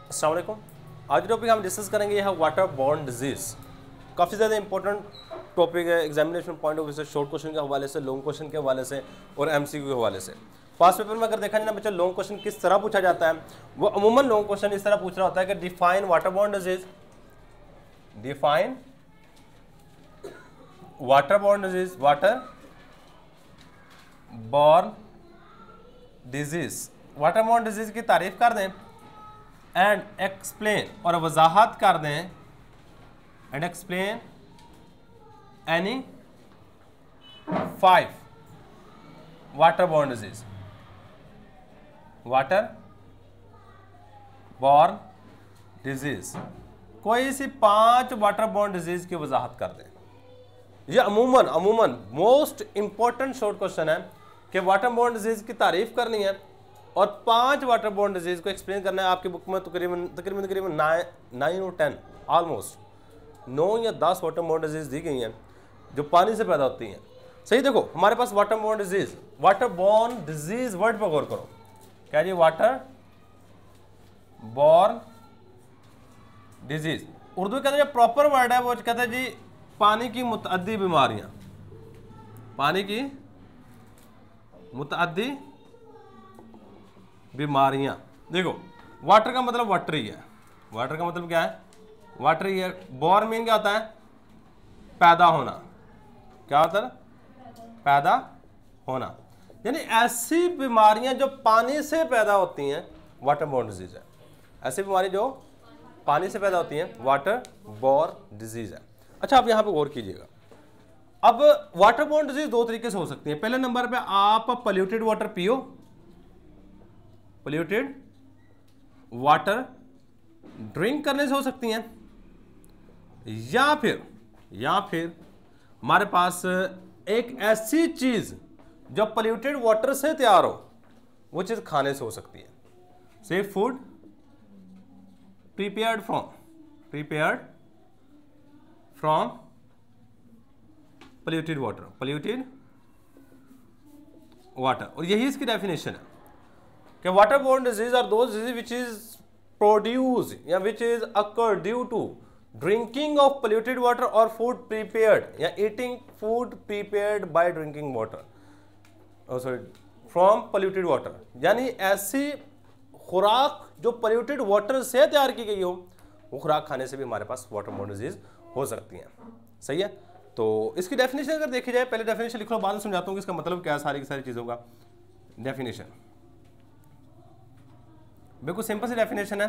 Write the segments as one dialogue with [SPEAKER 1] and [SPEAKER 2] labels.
[SPEAKER 1] अस्सलाम वालेकुम। आज जो टॉपिक हम डिस्कस करेंगे यह है वाटर बॉर्न डिजीज़। काफ़ी ज़्यादा इंपॉर्टेंट टॉपिक है एग्जामिनेशन पॉइंट ऑफ व्यू से, शॉर्ट क्वेश्चन के हवाले से, लॉन्ग क्वेश्चन के हवाले से और एमसीक्यू के हवाले से। पास्ट पेपर में अगर देखा जाए ना बच्चा, लॉन्ग क्वेश्चन किस तरह पूछा जाता है, वो अमूमन लॉन्ग क्वेश्चन इस तरह पूछ रहा होता है कि define water borne disease, define water borne disease, water borne disease, water borne disease की तारीफ कर दें एंड एक्सप्लेन और वजाहत कर दें and explain any 5 water borne disease, water borne disease, कोई सी 5 वाटर बॉर्न डिजीज की वजाहत कर दें। ये अमूमन मोस्ट इंपॉर्टेंट शॉर्ट क्वेश्चन है कि वाटर बॉर्न डिजीज की तारीफ करनी है और 5 वाटर बॉर्न डिजीज को एक्सप्लेन करना है। आपकी बुक में तकरीबन 9 और 10 ऑलमोस्ट 9 या 10 वाटर बॉर्न डिजीज दी गई हैं जो पानी से पैदा होती हैं। सही देखो, हमारे पास वाटर बॉर्न डिजीज वर्ड पर गौर करो। क्या जी? वाटर बॉर्न डिजीज उर्दू कहते हैं जो प्रॉपर वर्ड है वो कहते हैं जी पानी की मुतअद्दी बीमारियां, पानी की मुतअद्दी बीमारियां। देखो, वाटर का मतलब वाटर ही है। वाटर का मतलब क्या है? वाटर ही है। बॉर्न मीन क्या होता है? पैदा होना। क्या होता है? पैदा होना। यानी ऐसी बीमारियां जो पानी से पैदा होती हैं वाटर बॉर्न डिजीज है। ऐसी बीमारी जो पानी से पैदा होती हैं वाटर बॉर्न डिजीज है। अच्छा, आप यहां पे गौर कीजिएगा। अब वाटर बॉर्न डिजीज 2 तरीके से हो सकती है। पहले नंबर पे आप पोल्यूटेड वाटर पियो, पोल्यूटेड वाटर ड्रिंक करने से हो सकती हैं, या फिर हमारे पास एक ऐसी चीज जो पोल्यूटेड वाटर से तैयार हो, वो चीज खाने से हो सकती है। से food prepared from polluted water. और यही इसकी डेफिनेशन है कि water borne disease are those disease which is produce या which is occur due to drinking of polluted water और फूड प्रिपेयर्ड या eating food prepared by drinking water from polluted water. यानी ऐसी खुराक जो पोल्यूटेड वाटर से तैयार की गई हो, वो खुराक खाने से भी हमारे पास वाटर बॉर्न डिजीज हो सकती हैं। सही है। तो इसकी डेफिनेशन अगर देखी जाए, पहले डेफिनेशन लिख लो, बाद में समझाता हूँ कि इसका मतलब क्या है सारी की सारी चीज़ों का। डेफिनेशन बिल्कुल सिंपल सी डेफिनेशन है।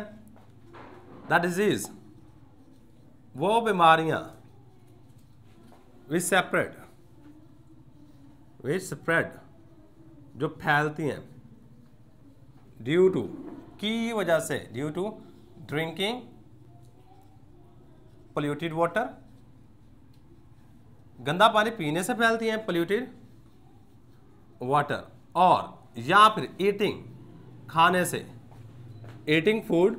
[SPEAKER 1] द डिजीज वो बीमारियां विच स्प्रेड जो फैलती हैं ड्यू टू की वजह से, due to drinking polluted water, गंदा पानी पीने से फैलती हैं पोल्यूटेड वाटर, और या फिर ईटिंग खाने से, ईटिंग फूड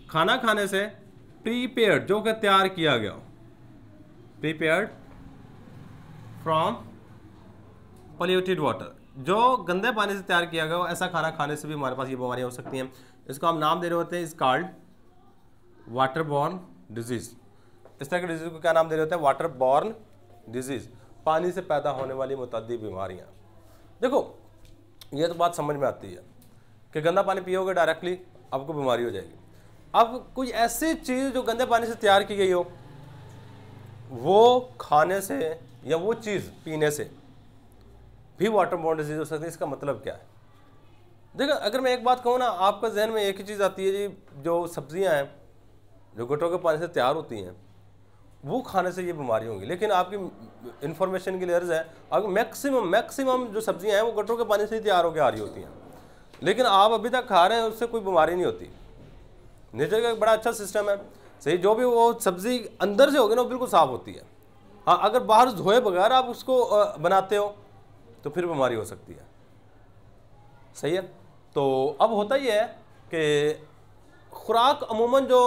[SPEAKER 1] खाना खाने से, प्रीपेयर्ड जो कि तैयार किया गया हो, प्रीपेयर्ड फ्रॉम पोल्यूटेड वाटर जो गंदे पानी से तैयार किया गया हो, ऐसा खाना खाने से भी हमारे पास ये बीमारियां हो सकती हैं। इसको हम नाम दे रहे होते हैं, is called water borne disease. इस तरह के डिजीज को क्या नाम दे रहे होते हैं? वाटर बॉर्न डिजीज, पानी से पैदा होने वाली मुतअद्दी बीमारियां। देखो, ये तो बात समझ में आती है कि गंदा पानी पियोगे डायरेक्टली आपको बीमारी हो जाएगी। अब कोई ऐसी चीज़ जो गंदे पानी से तैयार की गई हो, वो खाने से या वो चीज़ पीने से भी वाटर बॉर्न डिजीज हो सकती है। इसका मतलब क्या है? देखो, अगर मैं एक बात कहूँ ना, आपका जहन में एक ही चीज़ आती है जी, जो सब्जियां हैं जो गटरों के पानी से तैयार होती हैं वो खाने से ये बीमारी होंगी। लेकिन आपकी इंफॉर्मेशन के लिए अर्ज है, आपको मैक्सिमम जो सब्जियां हैं वो गटरों के पानी से ही तैयार होकर आ रही होती हैं, लेकिन आप अभी तक खा रहे हैं, उससे कोई बीमारी नहीं होती। नेचर का एक बड़ा अच्छा सिस्टम है। सही, जो भी वो सब्जी अंदर से होगी ना वो बिल्कुल साफ होती है। हाँ, अगर बाहर धोए बगैर आप उसको बनाते हो तो फिर बीमारी हो सकती है। सही है। तो अब होता ही है कि खुराक अमूमन जो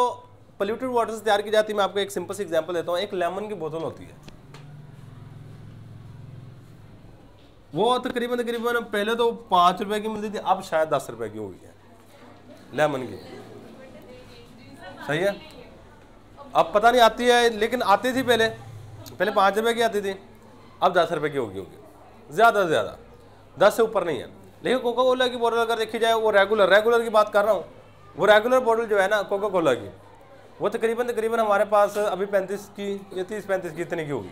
[SPEAKER 1] पोल्यूटेड वाटर से तैयार की जाती है, मैं आपको एक सिंपल सी एग्जांपल देता हूँ। एक लेमन की बोतल होती है, वो तकरीबन पहले तो 5 रुपए की मिलती थी, अब शायद 10 रुपए की हो गई है लेमन की। सही है। अब पता नहीं आती है, लेकिन आती थी पहले 5 रुपए की आती थी, अब 10 रुपए की होगी, ज़्यादा से ज़्यादा 10 से ऊपर नहीं है। लेकिन कोका कोला की बोतल अगर देखी जाए, वो रेगुलर की बात कर रहा हूँ, वो रेगुलर बोतल जो है ना कोका कोला की, वो तकरीबन हमारे पास अभी 35 की या 30-35 की इतनी की होगी,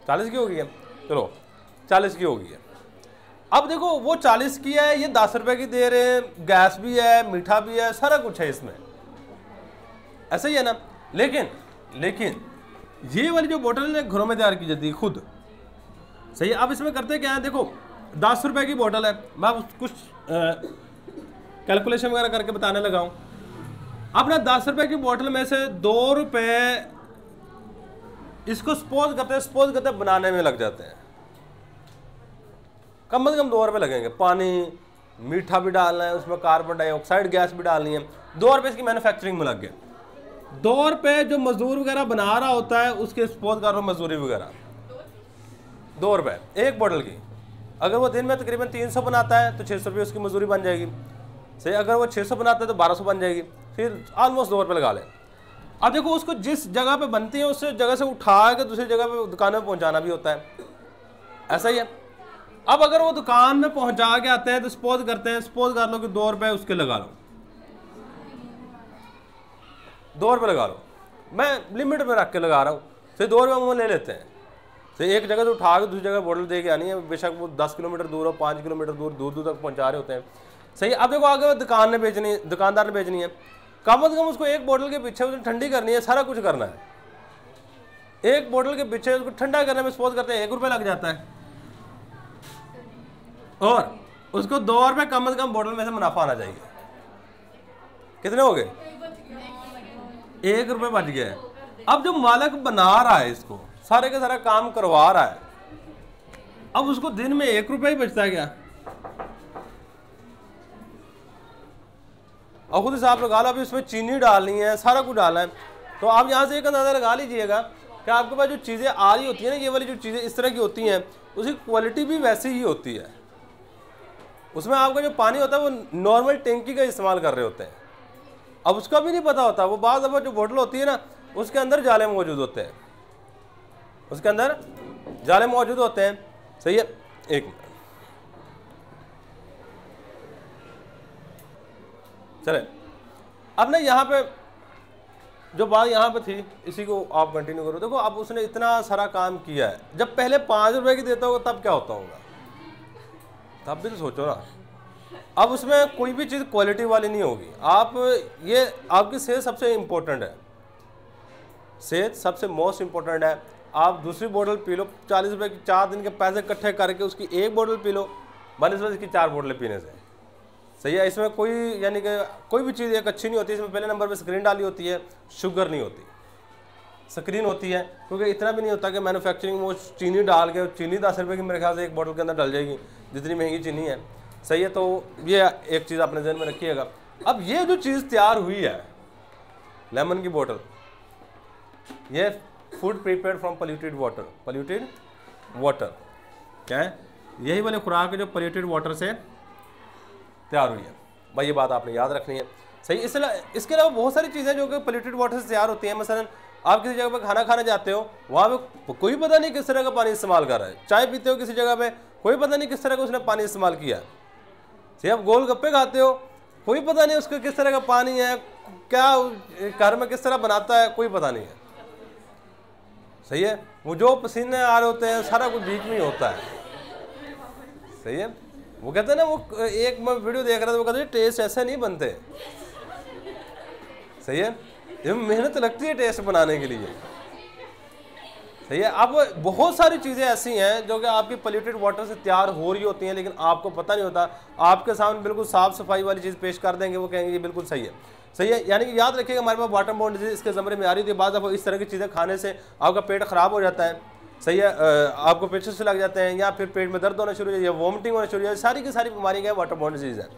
[SPEAKER 1] 40 की होगी है, चलो 40 की होगी है। अब देखो वो 40 की है, ये 10 रुपए की दे रहे हैं, गैस भी है, मीठा भी है, सारा कुछ है इसमें, ऐसा ही है ना। लेकिन ये वाली जो बोतल है घरों में तैयार की जाती है खुद, सही है। अब इसमें करते क्या है, देखो 10 रुपए की बोतल है, मैं कुछ कैलकुलेशन वगैरह करके बताने लगा हूँ। अब ना 10 रुपए की बोतल में से 2 रुपए इसको सपोज करते बनाने में लग जाते हैं, कम से कम 2 रुपए लगेंगे। पानी, मीठा भी डालना है उसमें, कार्बन डाइऑक्साइड गैस भी डालनी है, 2 रुपए इसकी मैन्युफैक्चरिंग में लग गए। 2 रुपए जो मजदूर वगैरह बना रहा होता है उसके सपोज कर रहा हूँ मजदूरी वगैरह, 2 रुपए एक बोतल की। अगर वो दिन में तकरीबन 300 बनाता है तो 600 रुपये उसकी मजदूरी बन जाएगी, सही। अगर वो 600 बनाता है तो 1200 बन जाएगी, फिर ऑलमोस्ट 2 रुपये लगा लें। अब देखो उसको जिस जगह पे बनती है उस जगह से उठा के दूसरी जगह पे दुकान में पहुंचाना भी होता है, ऐसा ही है। अब अगर वो दुकान में पहुंचा के आते हैं तो सपोज कर लो कि 2 रुपये उसके लगा लो, 2 रुपये लगा लो, मैं लिमिट में रख के लगा रहा हूँ, फिर 2 रुपये वो ले लेते हैं। तो एक जगह से उठा के दूसरी जगह बोतल दे के आनी है, बेशक वो 10 किलोमीटर दूर हो, 5 किलोमीटर दूर तक पहुंचा रहे होते हैं, सही। अब देखो आगे दुकानदार ने बेचनी है, कम से कम उसको एक बोतल के पीछे उसने ठंडी करनी है, सारा कुछ करना है। एक बोतल के पीछे उसको ठंडा करने में सपोज करते हैं 1 रुपये लग जाता है, और उसको 2 रुपये कम से कम बोतल में से मुनाफा आना चाहिए। कितने हो गए? 1 रुपये बच गया। अब जो मालिक बना रहा है इसको, सारे का सारा काम करवा रहा है, अब उसको दिन में 1 रुपया ही बचता है क्या? और खुद हिसाब लगा लो, अभी उसमें चीनी डालनी है, सारा कुछ डालना है, तो आप यहाँ से एक अंदाजा लगा लीजिएगा कि आपके पास जो चीज़ें आ रही होती है ना, ये वाली जो चीज़ें इस तरह की होती हैं, उसकी क्वालिटी भी वैसी ही होती है। उसमें आपका जो पानी होता है वो नॉर्मल टैंकी का इस्तेमाल कर रहे होते हैं। अब उसका भी नहीं पता होता, वो बाद दफ़ा जो बोतल होती है ना उसके अंदर जाले मौजूद होते हैं, उसके अंदर जाले मौजूद होते हैं, सही है। एक मिनट चले, अब ना यहाँ पे जो बात यहाँ पे थी इसी को आप कंटिन्यू करो। देखो अब उसने इतना सारा काम किया है, जब पहले 5 रुपए की देता होगा तब क्या होता होगा, तब भी तो सोचो ना। अब उसमें कोई भी चीज़ क्वालिटी वाली नहीं होगी। आप ये आपकी सेहत सबसे इम्पोर्टेंट है, सेहत सबसे मोस्ट इम्पोर्टेंट है। आप दूसरी बोतल पी लो, 40 रुपए की 4 दिन के पैसे इकट्ठे करके उसकी एक बोतल पी लो, बनस्पत इसकी 4 बोतलें पीने से, सही है। इसमें कोई यानी कि कोई भी चीज़ एक अच्छी नहीं होती। इसमें पहले नंबर पे स्क्रीन डाली होती है, शुगर नहीं होती, स्क्रीन होती है, क्योंकि इतना भी नहीं होता कि मैन्युफैक्चरिंग वो चीनी डाल के, चीनी 10 रुपये की मेरे ख्याल से एक बोतल के अंदर डल जाएगी, जितनी महंगी चीनी है, सही है। तो ये एक चीज़ अपने जहन में रखिएगा। अब ये जो चीज़ तैयार हुई है लेमन की बोतल, ये food prepared from polluted water क्या है, यही वाली खुराक है जो पोल्यूटेड वाटर से तैयार हुई है भाई, ये बात आपने याद रखनी है, सही। इसके अलावा बहुत सारी चीज़ें जो कि पोल्यूटेड वाटर से तैयार होती हैं। मसलन आप किसी जगह पे खाना खाने जाते हो, वहाँ पे कोई पता नहीं किस तरह का पानी इस्तेमाल कर रहा है। चाय पीते हो किसी जगह पे, कोई पता नहीं किस तरह का उसने पानी इस्तेमाल किया है। सही, आप गोलगप्पे खाते हो, कोई पता नहीं उसका किस तरह का पानी है, क्या घर में किस तरह बनाता है, कोई पता नहीं है, सही है। वो जो पसीने आ रहे होते हैं सारा कुछ बीच में ही होता है, सही है। वो कहते हैं ना, वो एक मैं वीडियो देख रहा था, वो कहते हैं टेस्ट ऐसे नहीं बनते, सही है। ये मेहनत लगती है टेस्ट बनाने के लिए, सही है। अब बहुत सारी चीज़ें ऐसी हैं जो कि आपकी पोल्यूटेड वाटर से तैयार हो रही होती हैं, लेकिन आपको पता नहीं होता। आपके सामने बिल्कुल साफ़ सफाई वाली चीज़ पेश कर देंगे, वो कहेंगे ये बिल्कुल सही है, सही है। यानी कि याद रखिएगा, हमारे पास वाटर बोर्न डिजीज इसके ज़मरे में आ रही थी। बाद अब इस तरह की चीज़ें खाने से आपका पेट ख़राब हो जाता है, सही है, आपको पेट से लग जाते हैं, या फिर पेट में दर्द होना शुरू हो जाए, या वॉमिटिंग होना शुरू हो जाए। सारी की सारी बीमारी क्या है, वाटर बोर्न डिजीज़ है।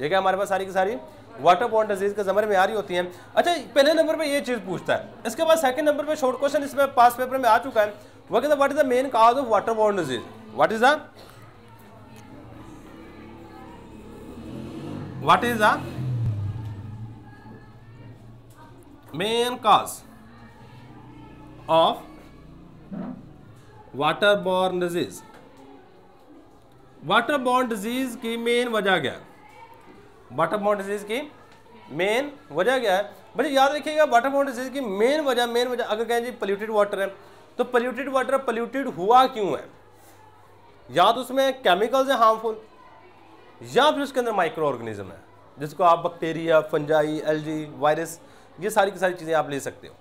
[SPEAKER 1] ये क्या हमारे पास सारी की सारी वाटर बोर्न डिजीज़ के ज़मरे में आ रही होती हैं। अच्छा, पहले नंबर पे ये चीज़ पूछता है। इसके बाद सेकंड नंबर पे शॉर्ट क्वेश्चन इसमें पास पेपर में आ चुका है, वो कहता है what is the main cause of water borne disease, what is the main cause of water borne disease, water borne disease की मेन वजह क्या है? वाटर बॉर्न डिजीज की मेन वजह क्या है? बच्चे याद रखिएगा, वाटर बॉर्न डिजीज की मेन वजह अगर कहें जी पोल्यूटेड वाटर है, तो पोल्यूटेड वाटर पोल्यूटेड हुआ क्यों है? या तो उसमें केमिकल्स हैं हार्मफुल, या फिर उसके अंदर माइक्रो ऑर्गेनिज्म है, जिसको आप बैक्टीरिया, फंजाई, एल्गी, वायरस, ये सारी की सारी चीज़ें आप ले सकते हो।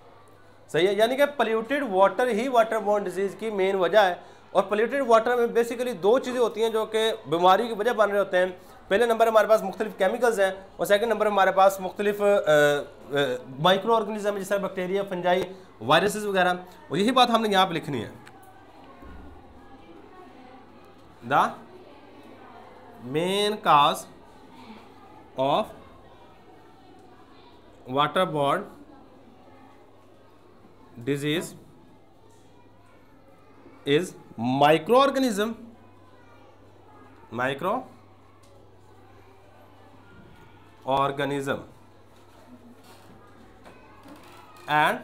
[SPEAKER 1] सही है, यानी कि पोल्यूटेड वाटर ही वाटर बॉर्न डिजीज की मेन वजह है। और पोल्यूटेड वाटर में बेसिकली दो चीज़ें होती हैं जो कि बीमारी की वजह बन रहे होते हैं। पहले नंबर हमारे पास मुख्तलिफ केमिकल्स हैं, और सेकंड नंबर हमारे पास मुख्तलिफ माइक्रो ऑर्गेनिज्म है, जैसे बैक्टीरिया, फंजाई, वायरसेस वगैरह। और यही बात हमने यहाँ पर लिखनी है, the main cause of water borne disease is micro organism and,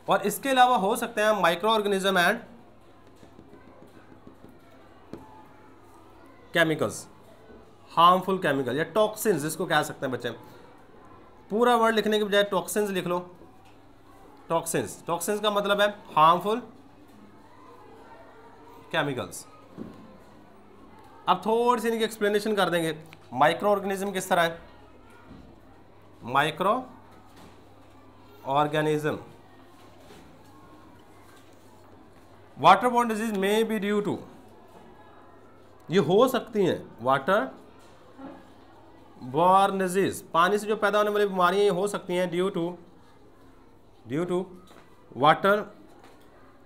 [SPEAKER 1] और इसके अलावा हो सकते हैं micro organism and chemicals, harmful chemical या टॉक्सिन्स जिसको कह सकते हैं बच्चे। पूरा वर्ड लिखने के बजाय टॉक्सिन्स लिख लो। टॉक्सिन्स, टॉक्सिन्स का मतलब है हार्मफुल केमिकल्स। अब थोड़ी सी इनकी एक्सप्लेनेशन कर देंगे। माइक्रो ऑर्गेनिज्म किस तरह है? Micro organism, water borne disease में बी ड्यू टू, ये हो सकती हैं वाटर बॉर्न डिजीज, पानी से जो पैदा होने वाली बीमारियां ये हो सकती हैं due to water,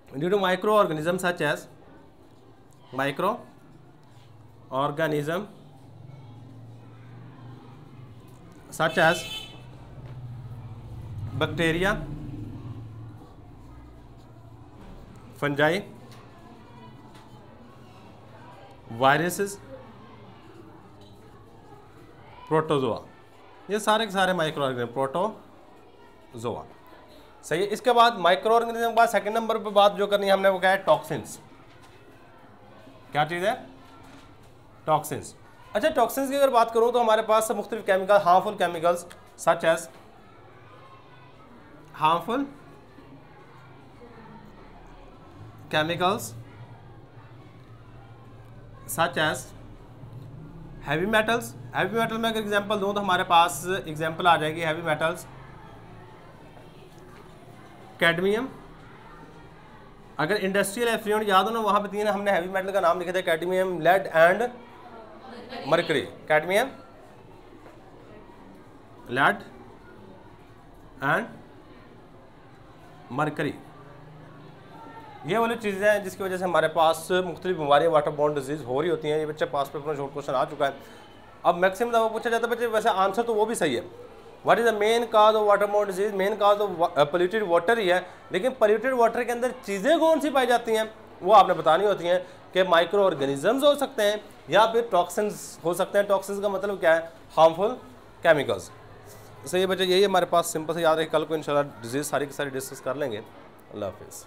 [SPEAKER 1] due to micro organism such as micro organism such as bacteria, fungi, viruses, protozoa, ये सारे के सारे माइक्रो ऑर्गेनिज्म, प्रोटोजोआ। सही है। इसके बाद माइक्रो ऑर्गेनिज्म के बाद सेकंड नंबर पर बात जो करनी है हमने वो क्या है? टॉक्सिन्स। क्या चीज़ है? टॉक्सिन्स। अच्छा, टॉक्सिन्स की अगर बात करूं तो हमारे पास मुख्तलिफ chemical, harmful chemicals such as harmful chemicals such as heavy metals. Heavy metal में अगर एग्जांपल दूं तो हमारे पास एग्जांपल आ जाएगी हैवी मेटल्स, कैडमियम। अगर इंडस्ट्रियल एफ्लुएंट याद हो ना, वहाँ पे तीन हमने हैवी मेटल का नाम लिखे थे, cadmium, lead and mercury. Cadmium, lead and mercury, ये वाली चीज़ें हैं जिसकी वजह से हमारे पास मुख्तलिफ बीमारियाँ वाटर बॉर्न डिजीज़ हो रही होती हैं। ये बच्चे पास पेपर में शॉर्ट क्वेश्चन आ चुका है। अब मैक्सिमम दफा पूछा जाता है बच्चे, वैसे आंसर तो वो भी सही है, what is the main cause of water borne disease? Main cause of polluted water ही है, लेकिन पोल्यूटेड वाटर के अंदर चीज़ें कौन सी पाई जाती हैं वो आपने बतानी होती हैं कि माइक्रो ऑर्गेनिजम्स हो सकते हैं या फिर टॉक्सिन्स हो सकते हैं। टॉक्सिन्स का मतलब क्या है? Harmful chemicals. सही है बच्चे, यही हमारे पास सिंपल से याद है। कल को इंशाल्लाह डिजीज़ सारी की सारी डिस्कस कर लेंगे। अल्लाह हाफिज़।